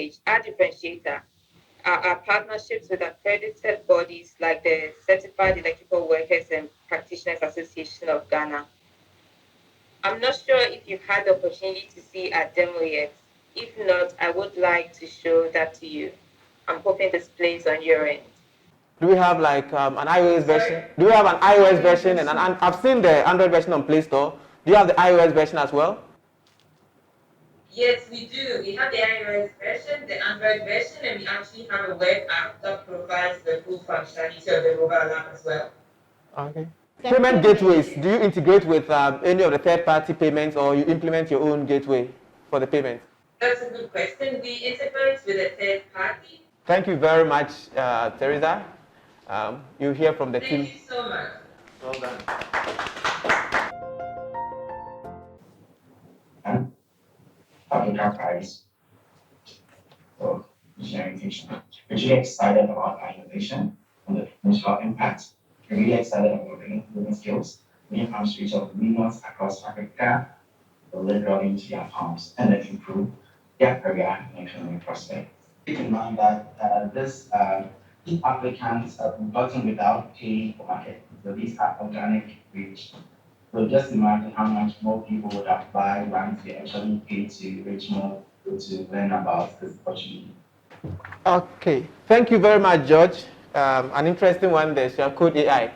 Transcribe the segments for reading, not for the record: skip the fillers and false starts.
package, our differentiator, are partnerships with accredited bodies like the Certified Electrical Workers and Practitioners Association of Ghana. I'm not sure if you've had the opportunity to see our demo yet. If not, I would like to show that to you. I'm hoping this plays on your end. Do we have like an iOS version? Do we have an iOS version? And I've seen the Android version on Play Store. Do you have the iOS version as well? Yes, we do. We have the iOS version, the Android version, and we actually have a web app that provides the full functionality of the mobile app as well. Okay. Payment gateways. Do you integrate with any of the third-party payments, or you implement your own gateway for the payment? That's a good question. We integrate with a third party. Thank you very much, Teresa. You hear from the team. Thank you so much. Well done. OpEx Prize for Engineering Teaching. We're really excited about our innovation and the potential impact. We're really excited about bringing living skills within arm's reach of millions across Africa, deliver into their palms and then improve their career and economic prospects. Keep in mind that these applicants have been gotten without paying for marketing. So these are organic reach. So just imagine how much more people would apply once they actually pay to reach more to learn about this opportunity. Okay, thank you very much, George. An interesting one there, shall code AI.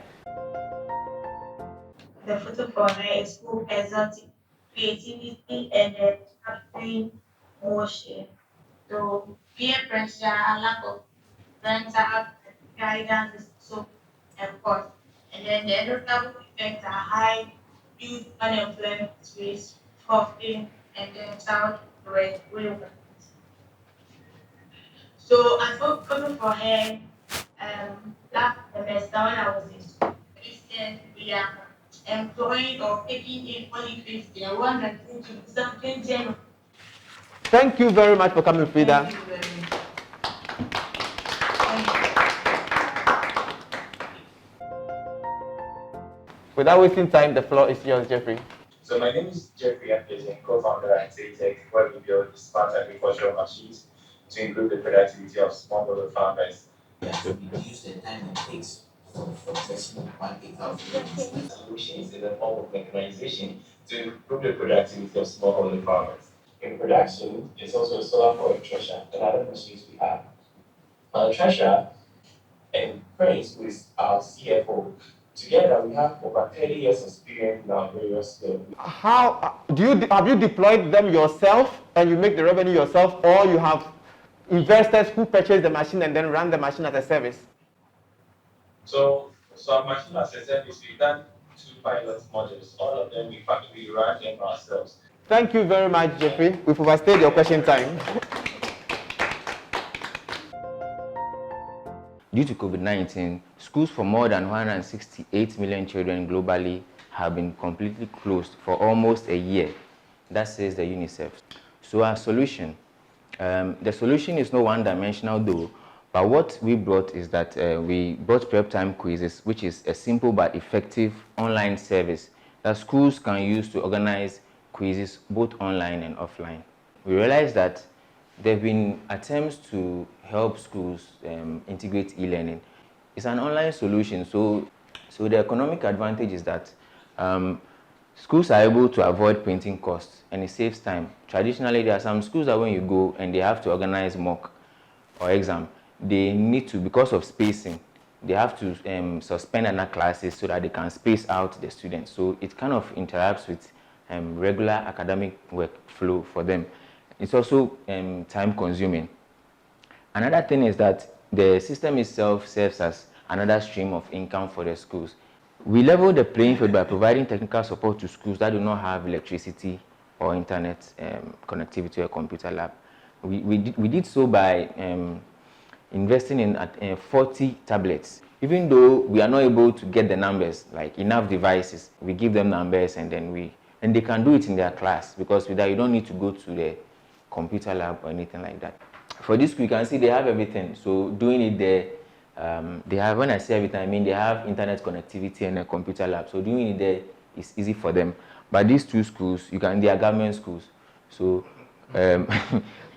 The photo for her is full exotic creativity and then capturing motion. So peer pressure and lack of parental guidance is so important. And then the endocrine effects are high youth unemployment rates, poverty, and then child relevance. So I thought coming for her last semester when I was in school, Christian, we are employing or taking in only Christian, one that to do something general. Thank you very much for coming, Frida. Thank you very much. Without wasting time, the floor is yours, Jeffrey. So my name is Jeffrey Appian, co-founder at Tech, where we build smart agricultural machines to improve the productivity of smallholder farmers. To reduce the time it takes for processing 1,000 solutions in the form of mechanization to improve the productivity of smallholder farmers. In production, it's also a solar powered thresher and other machines we have. Our thresher and Prince, who is our CFO, together we have over 30 years experience in our various fields. How have you deployed them yourself and you make the revenue yourself, or you have investors who purchase the machine and then run the machine as a service? So our machine as a service, we've done 2 pilot modules. All of them, we run them ourselves. Thank you very much, Jeffrey. We've overstayed your question time. Due to COVID-19, schools for more than 168 million children globally have been completely closed for almost a year. That says the UNICEF. So our solution, the solution is not one-dimensional though, but what we brought is that we brought prep time quizzes, which is a simple but effective online service that schools can use to organize quizzes both online and offline. We realized that there have been attempts to help schools integrate e-learning. It's an online solution, so the economic advantage is that schools are able to avoid printing costs and it saves time. Traditionally, there are some schools that when you go and they have to organize mock or exam, they need to, because of spacing, they have to suspend other classes so that they can space out the students. So it kind of interacts with regular academic workflow for them. It's also time consuming. Another thing is that the system itself serves as another stream of income for the schools. We level the playing field by providing technical support to schools that do not have electricity or internet connectivity or computer lab. We did so by investing in 40 tablets. Even though we are not able to get the numbers, like enough devices, we give them numbers and then they can do it in their class, because with that you don't need to go to the computer lab or anything like that. For this, you can see they have everything. So doing it there, they have, when I say everything, I mean they have internet connectivity and a computer lab. So doing it there is easy for them. But these 2 schools, they are government schools. So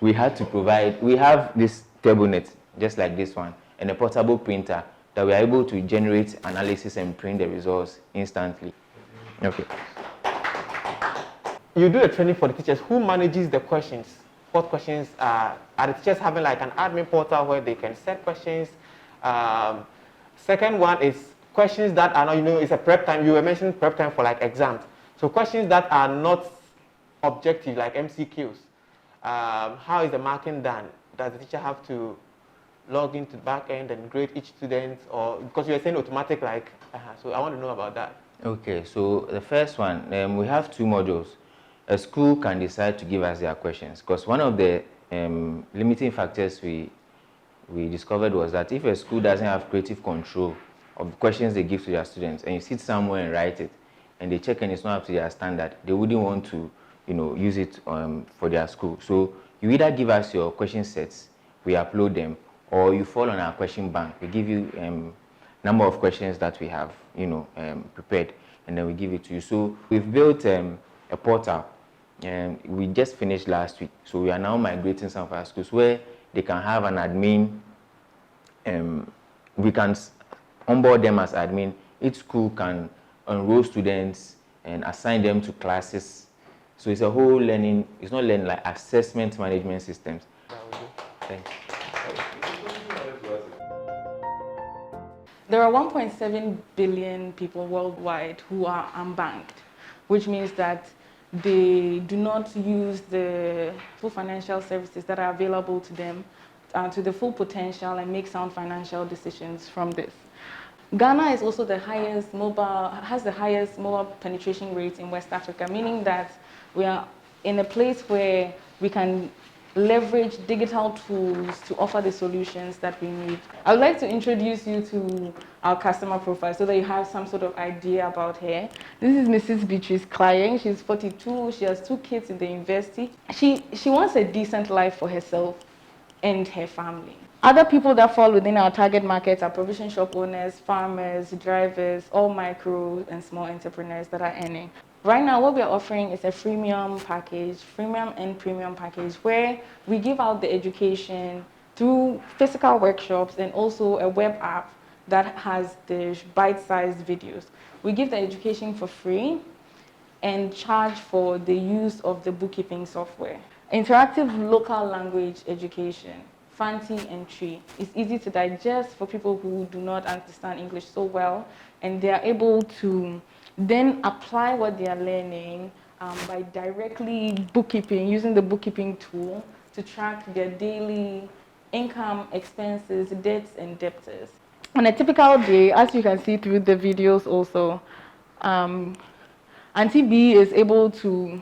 we had to provide, we have this table net, just like this one, and a portable printer that we are able to generate analysis and print the results instantly. Okay. You do the training for the teachers. Who manages the questions? What questions are the teachers having like an admin portal where they can set questions? Second one is questions that are not, it's a prep time. You were mentioning prep time for like exams. So questions that are not objective, like MCQs. How is the marking done? Does the teacher have to log into the back end and grade each student, or because you were saying automatic, like, so I want to know about that. Okay, so the first one, we have 2 modules. A school can decide to give us their questions, because one of the limiting factors we discovered was that if a school doesn't have creative control of the questions they give to their students, and you sit somewhere and write it, and they check and it's not up to their standard, they wouldn't want to, use it for their school. So you either give us your question sets, we upload them, or you fall on our question bank. We give you number of questions that we have, prepared, and then we give it to you. So we've built a portal, and we just finished last week. So we are now migrating some of our schools where they can have an admin. We can onboard them as admin. Each school can enroll students and assign them to classes. So it's a whole learning, it's not learning, like assessment management systems. Thanks. There are 1.7 billion people worldwide who are unbanked, which means that they do not use the full financial services that are available to them to the full potential and make sound financial decisions from this. Ghana is also has the highest mobile penetration rate in West Africa, meaning that we are in a place where we can leverage digital tools to offer the solutions that we need. I would like to introduce you to our customer profile so that you have some sort of idea about her. This is Mrs. Beatrice Clying. She's 42. She has 2 kids in the university. She wants a decent life for herself and her family. Other people that fall within our target market are provision shop owners, farmers, drivers, all micro and small entrepreneurs that are earning. Right now, what we're offering is a freemium and premium package, where we give out the education through physical workshops and also a web app that has the bite-sized videos. We give the education for free and charge for the use of the bookkeeping software. Interactive local language education, Fanti and Tree, is easy to digest for people who do not understand English so well, and they are able to then apply what they are learning by directly using the bookkeeping tool to track their daily income, expenses, debts, and debtors. On a typical day, as you can see through the videos also, Auntie B is able to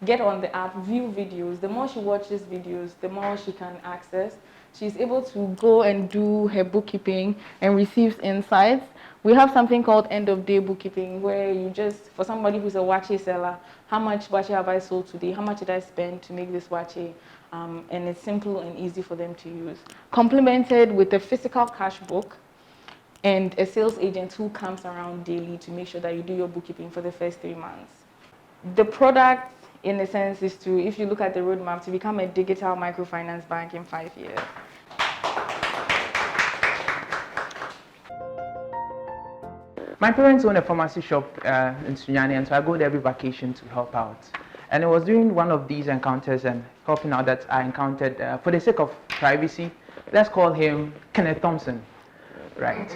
get on the app, view videos. The more she watches videos, the more she can access. She's able to go and do her bookkeeping and receives insights. We have something called end of day bookkeeping, where you just, for somebody who's a wache seller, how much wache have I sold today? How much did I spend to make this wache? And it's simple and easy for them to use. Complemented with a physical cash book and a sales agent who comes around daily to make sure that you do your bookkeeping for the first 3 months. The product, in a sense, is to, if you look at the roadmap, to become a digital microfinance bank in 5 years. My parents own a pharmacy shop in Sunyani, and so I go there every vacation to help out. And it was during one of these encounters and helping out that I encountered, for the sake of privacy, let's call him Kenneth Thompson, right?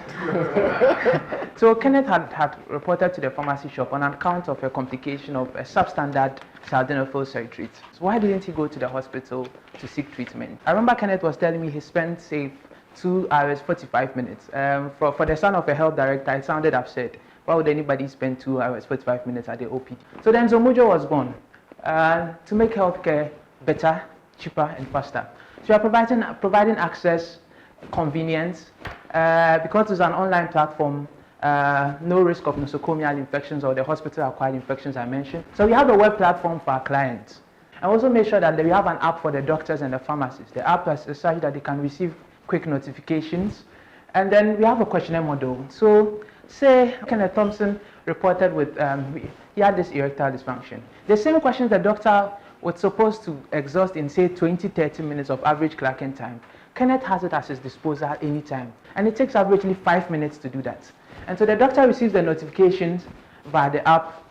So Kenneth had reported to the pharmacy shop on account of a complication of a substandard sildenafil citrate. So why didn't he go to the hospital to seek treatment? I remember Kenneth was telling me he spent, say, 2 hours, 45 minutes. For the son of a health director, it sounded absurd. Why would anybody spend 2 hours, 45 minutes at the OPD? So then Zomujo was born to make healthcare better, cheaper, and faster. So we are providing access, convenience, because it's an online platform, no risk of nosocomial infections or the hospital-acquired infections I mentioned. So we have a web platform for our clients. I also make sure that we have an app for the doctors and the pharmacists. The app is such that they can receive quick notifications. And then we have a questionnaire model. So say Kenneth Thompson reported with, he had this erectile dysfunction. The same questions the doctor was supposed to exhaust in, say, 20-30 minutes of average clerking time, Kenneth has it at his disposal at any time. And it takes averagely 5 minutes to do that. And so the doctor receives the notifications via the app,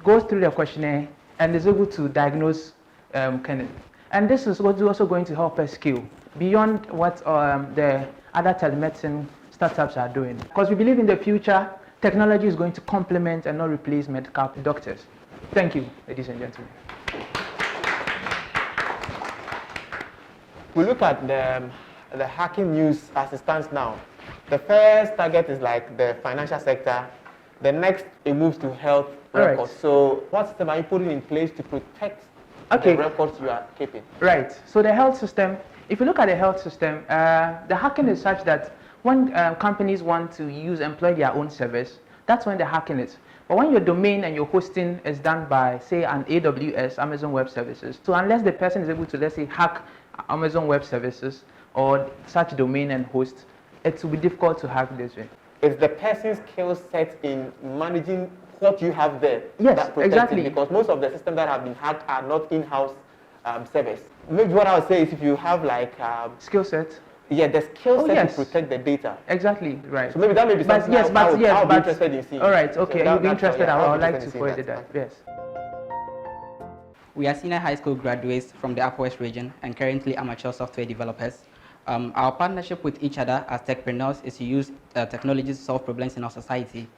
goes through the questionnaire, and is able to diagnose Kenneth. And this is also going to help us scale beyond what the other telemedicine startups are doing. Because we believe in the future, technology is going to complement and not replace medical doctors. Thank you, ladies and gentlemen. We look at the hacking news as it stands now. The first target is like the financial sector. The next, it moves to health records. Right. So what system are you putting in place to protect the records you are keeping? Right. So the health system, if you look at the health system, the hacking is such that when companies want to employ their own service, that's when the hacking is. But when your domain and your hosting is done by, say, an AWS, Amazon Web Services, so unless the person is able to, let's say, hack Amazon Web Services or such domain and host, it will be difficult to hack this way. It's the person's skill set in managing what you have there. Yes, that protects exactly. it, because most of the systems that have been hacked are not in-house service. Maybe what I would say is if you have like skill set. Yeah, the skill set to protect the data. Exactly, right. So maybe that may be something I would be interested in seeing. All right, okay, so you'll be interested. I would like to further that. Yes. We are senior high school graduates from the Upper West region and currently amateur software developers. Our partnership with each other as techpreneurs is to use technology to solve problems in our society.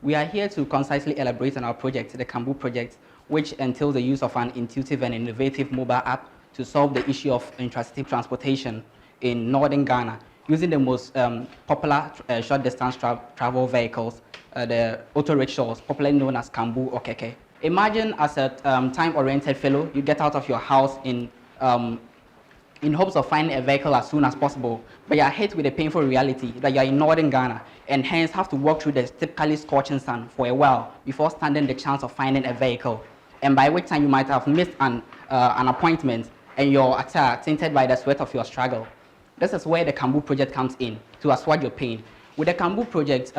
We are here to concisely elaborate on our project, the Kambu project, which entails the use of an intuitive and innovative mobile app to solve the issue of intracity transportation in northern Ghana, using the most popular short-distance travel vehicles, the auto rickshaws, popularly known as Kambu or Keke. Imagine as a time-oriented fellow, you get out of your house in hopes of finding a vehicle as soon as possible, but you are hit with a painful reality that you are in northern Ghana and hence have to walk through the typically scorching sun for a while before standing the chance of finding a vehicle, and by which time you might have missed an appointment and your attire tainted by the sweat of your struggle. This is where the Kambu project comes in to assuage your pain. With the Kambu project,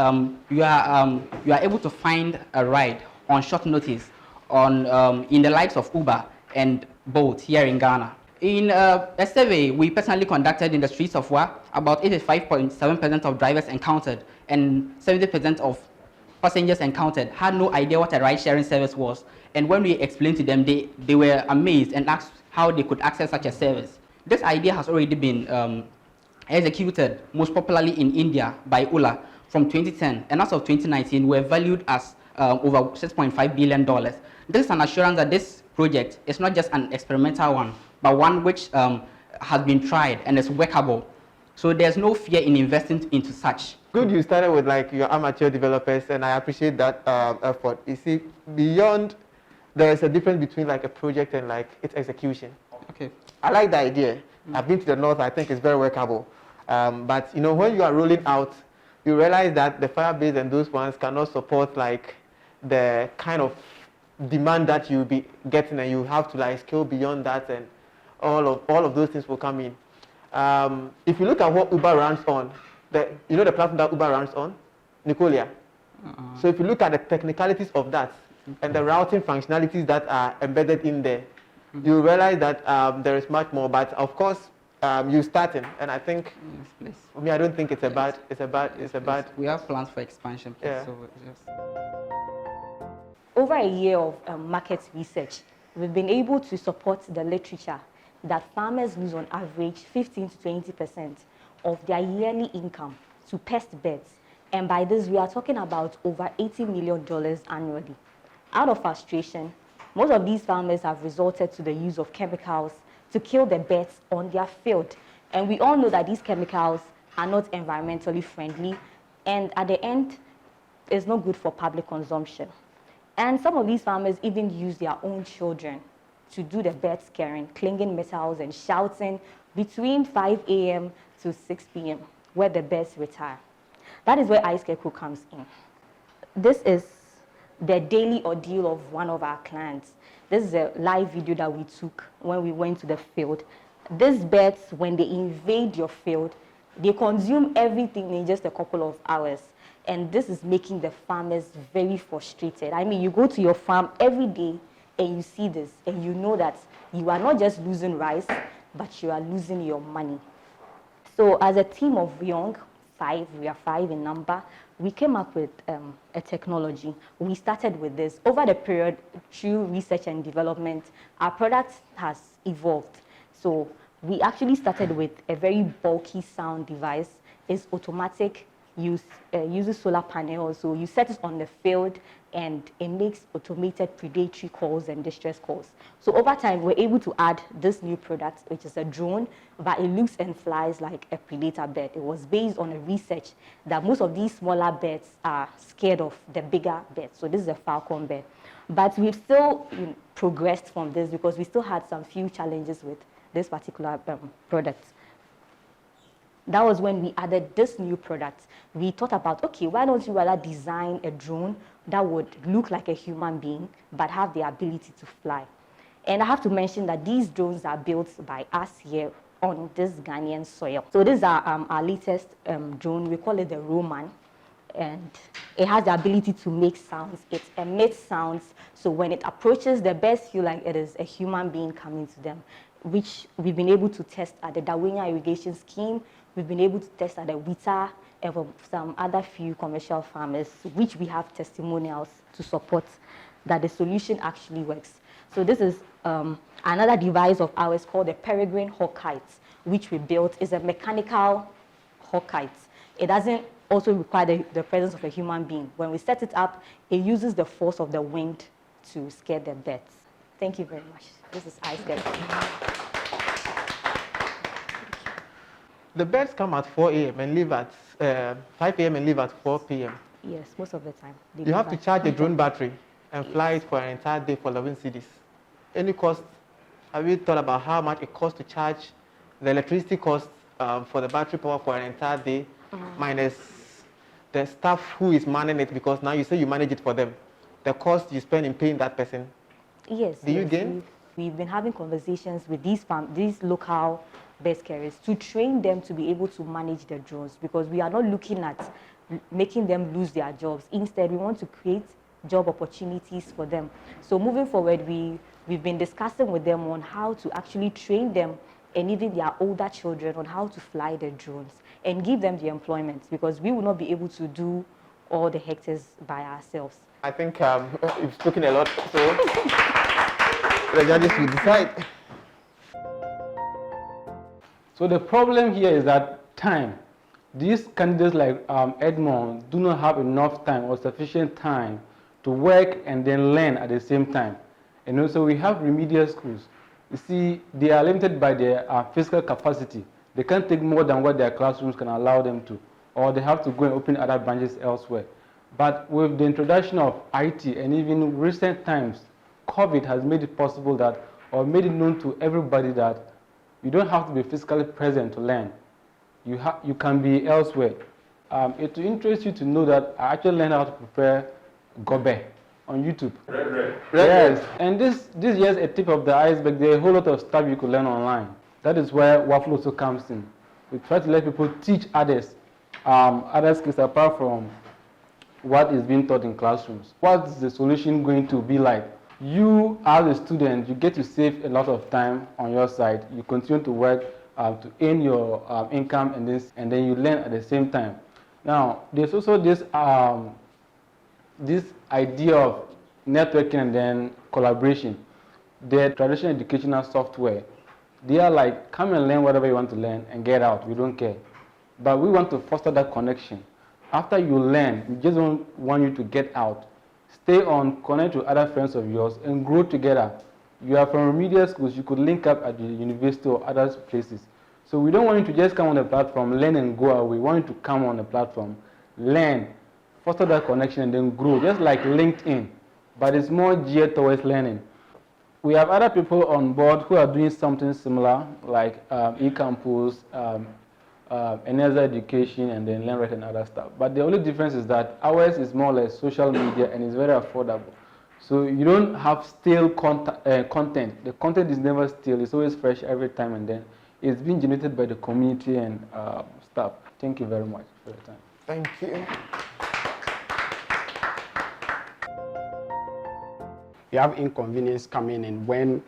you are able to find a ride on short notice in the likes of Uber and Bolt here in Ghana. In a survey we personally conducted in the streets of Wa, about 85.7% of drivers encountered and 70% of passengers encountered had no idea what a ride-sharing service was. And when we explained to them, they were amazed and asked how they could access such a service. This idea has already been executed, most popularly in India by Ola from 2010, and as of 2019, were valued as over $6.5 billion. This is an assurance that this project is not just an experimental one, but one which has been tried and is workable. So there's no fear in investing into such. Good, you started with like your amateur developers, and I appreciate that effort. You see, beyond, there is a difference between like a project and like its execution. Okay. I like the idea. I've been to the north. I think it's very workable. But you know, when you are rolling out, you realize that the Firebase and those ones cannot support like the kind of demand that you'll be getting, and you have to like scale beyond that, and all of those things will come in. If you look at what Uber runs on, you know the platform that Uber runs on, Nicolia. So if you look at the technicalities of that and the routing functionalities that are embedded in there, you realize that there is much more. But of course, you're starting, and I think, yes, for me, I don't think it's a bad. We have plans for expansion. Please, Yeah. so yes. Over a year of market research, we've been able to support the literature that farmers lose on average 15 to 20% of their yearly income to pest beds. And by this, we are talking about over $80 million annually. Out of frustration, most of these farmers have resorted to the use of chemicals to kill the birds on their field. And we all know that these chemicals are not environmentally friendly, and at the end, it's not good for public consumption. And some of these farmers even use their own children to do the bird scaring, clinging metals and shouting between 5 a.m. to 6 p.m., where the birds retire. That is where Ice Scarecrow comes in. This is the daily ordeal of one of our clients. This is a live video that we took when we went to the field. These birds, when they invade your field, they consume everything in just a couple of hours. And this is making the farmers very frustrated. I mean, you go to your farm every day and you see this, and you know that you are not just losing rice, but you are losing your money. So as a team of we are 5 in number, we came up with a technology. We started with this. Over the period, through research and development, our product has evolved. So we actually started with a very bulky sound device. It's automatic, uses solar panels. So you set it on the field, and it makes automated predatory calls and distress calls. So over time, we're able to add this new product, which is a drone, but it looks and flies like a predator bird. It was based on a research that most of these smaller birds are scared of the bigger birds. So this is a falcon bird. But we've still progressed from this because we still had some few challenges with this particular product. That was when we added this new product. We thought about, okay, why don't you rather design a drone that would look like a human being, but have the ability to fly? And I have to mention that these drones are built by us here on this Ghanaian soil. So this is our latest drone. We call it the Roman. And it has the ability to make sounds. It emits sounds. So when it approaches, the birds feel like it is a human being coming to them, which we've been able to test at the Dawinya irrigation scheme. We've been able to test at the Wita and for some other few commercial farmers, which we have testimonials to support that the solution actually works. So this is another device of ours called the Peregrine Hawk Kite, which we built. Is a mechanical hawk kite. It doesn't also require the presence of a human being. When we set it up, it uses the force of the wind to scare the birds. Thank you very much. This is Ice Girl. The birds come at 4 a.m. and leave at 5 a.m. and leave at 4 p.m. Yes, most of the time. You have to charge a drone battery and fly it for an entire day for 11 cedis. Any cost? Have you thought about how much it costs to charge the electricity cost for the battery power for an entire day, minus the staff who is managing it? Because now you say you manage it for them. The cost you spend in paying that person. Yes. Do you gain? We've been having conversations with these local bird carriers to train them to be able to manage the drones, because we are not looking at making them lose their jobs. Instead, we want to create job opportunities for them. So moving forward, we've been discussing with them on how to actually train them and even their older children on how to fly the drones and give them the employment, because we will not be able to do all the hectares by ourselves. I think you've spoken a lot, so the judges will decide. So the problem here is that time. These candidates like Edmond do not have enough time or sufficient time to work and then learn at the same time. And also we have remedial schools. You see, they are limited by their physical capacity. They can't take more than what their classrooms can allow them to, or they have to go and open other branches elsewhere. But with the introduction of IT and even recent times, COVID has made it possible that, or made it known to everybody that you don't have to be physically present to learn. You can be elsewhere. It will interest you to know that I actually learned how to prepare gobe on YouTube. Yes, and this is just a tip of the iceberg. There are a whole lot of stuff you could learn online. That is where Waffle also comes in. We try to let people teach others other skills apart from what is being taught in classrooms. What is the solution going to be like? You, as a student, you get to save a lot of time on your side. You continue to work to earn your income, and then you learn at the same time. Now, there's also this idea of networking and then collaboration. The traditional educational software, they are like, come and learn whatever you want to learn and get out. We don't care. But we want to foster that connection. After you learn, we just don't want you to get out. Stay on, connect with other friends of yours, and grow together. You are from remedial schools, you could link up at the university or other places. So we don't want you to just come on the platform, learn and go away. We want you to come on the platform, learn, foster that connection, and then grow, just like LinkedIn. But it's more geared towards learning. We have other people on board who are doing something similar, like eCampus, another education, and then LearnRight and other stuff. But the only difference is that ours is more or less social media and it's very affordable. So you don't have stale content. The content is never stale. It's always fresh every time, and then it's being generated by the community and stuff. Thank you very much for your time. Thank you. you have inconvenience coming in when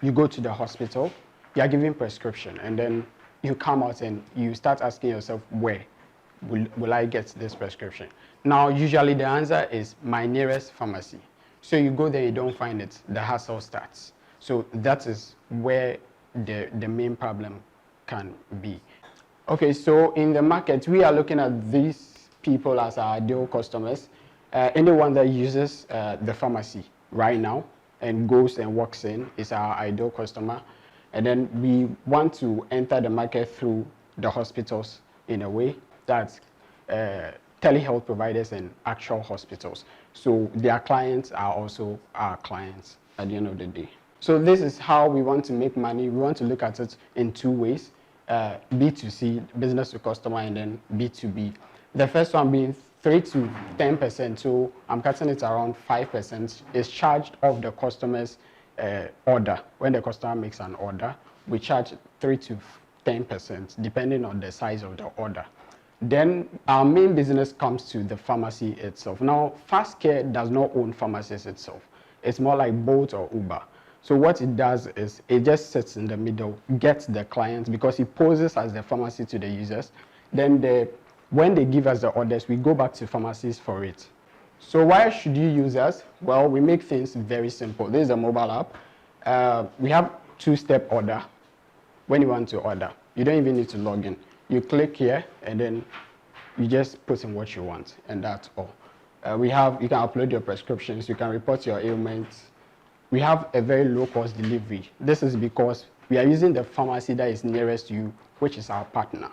you go to the hospital, you are given prescription, and then you come out and you start asking yourself, where will I get this prescription? Now, usually the answer is my nearest pharmacy. So you go there, you don't find it, the hassle starts. So that is where the main problem can be. Okay, so in the market, we are looking at these people as our ideal customers. Anyone that uses the pharmacy right now and goes and walks in is our ideal customer. And then we want to enter the market through the hospitals in a way that's telehealth providers and actual hospitals. So their clients are also our clients at the end of the day. So this is how we want to make money. We want to look at it in two ways, B2C, business to customer, and then B2B. The first one being 3 to 10%, so I'm cutting it around 5%, is charged off the customer's order. When the customer makes an order, we charge 3 to 10%, depending on the size of the order. Then our main business comes to the pharmacy itself. Now, Fast Care does not own pharmacies itself. It's more like Bolt or Uber. So what it does is it just sits in the middle, gets the clients, because it poses as the pharmacy to the users. Then when they give us the orders, we go back to pharmacies for it. So why should you use us? Well, we make things very simple. This is a mobile app. We have two-step order when you want to order. You don't even need to log in. You click here, and then you just put in what you want, and that's all. You can upload your prescriptions, you can report your ailments. We have a very low-cost delivery. This is because we are using the pharmacy that is nearest to you, which is our partner.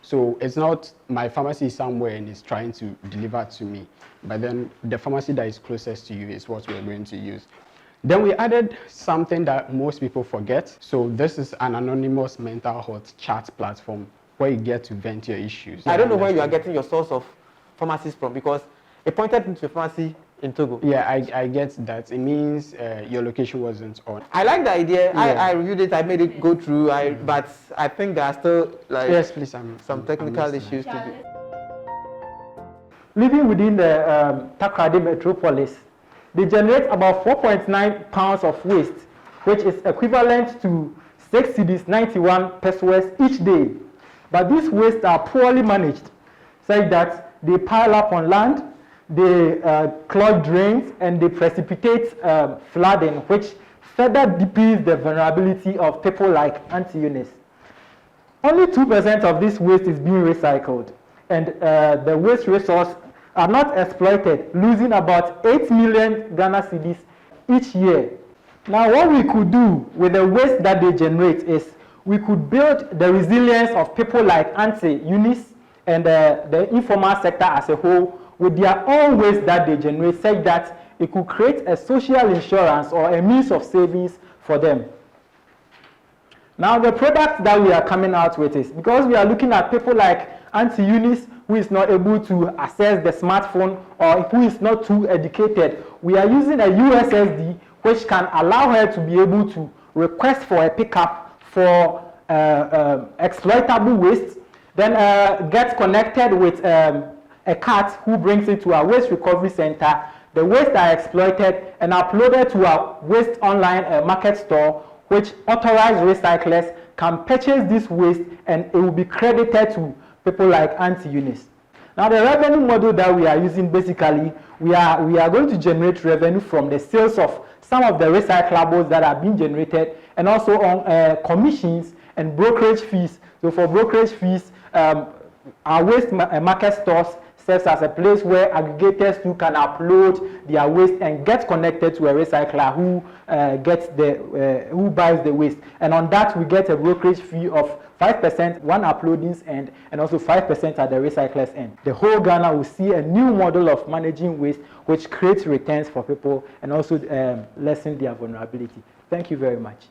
So it's not my pharmacy is somewhere and it's trying to deliver to me, but then the pharmacy that is closest to you is what we're going to use. Then we added something that most people forget. So this is an anonymous mental health chat platform where you get to vent your issues. I don't know where you are getting your source of pharmacies from, because it pointed into a pharmacy in Togo. Yeah, I get that. It means your location wasn't on. I like the idea. Yeah. I reviewed it. I made it go through. But I think there are still yes, please, some technical issues to be. Living within the Takoradi metropolis, they generate about 4.9 pounds of waste, which is equivalent to 6 cedis 91 pesos each day. But these wastes are poorly managed, such that they pile up on land, they clog drains, and they precipitate flooding, which further deepens the vulnerability of people like Auntie Eunice. Only 2% of this waste is being recycled, and the waste resource are not exploited, losing about 8 million Ghana cedis each year. Now, what we could do with the waste that they generate is we could build the resilience of people like Auntie Eunice and the informal sector as a whole with their own waste that they generate, such that it could create a social insurance or a means of savings for them. Now, the product that we are coming out with is, because we are looking at people like Auntie Eunice, who is not able to access the smartphone or who is not too educated, we are using a USSD which can allow her to be able to request for a pickup for exploitable waste, then get connected with a cart who brings it to our waste recovery center. The waste are exploited and uploaded to our waste online market store, which authorized recyclers can purchase this waste, and it will be credited to people like Auntie Eunice. Now, the revenue model that we are using, basically, we are going to generate revenue from the sales of some of the recyclables that are being generated, and also on commissions and brokerage fees. So for brokerage fees, our waste market stores serves as a place where aggregators too can upload their waste and get connected to a recycler who who buys the waste. And on that, we get a brokerage fee of 5% one uploading's end, and also 5% at the recycler's end. The whole Ghana will see a new model of managing waste, which creates returns for people and also lessen their vulnerability. Thank you very much.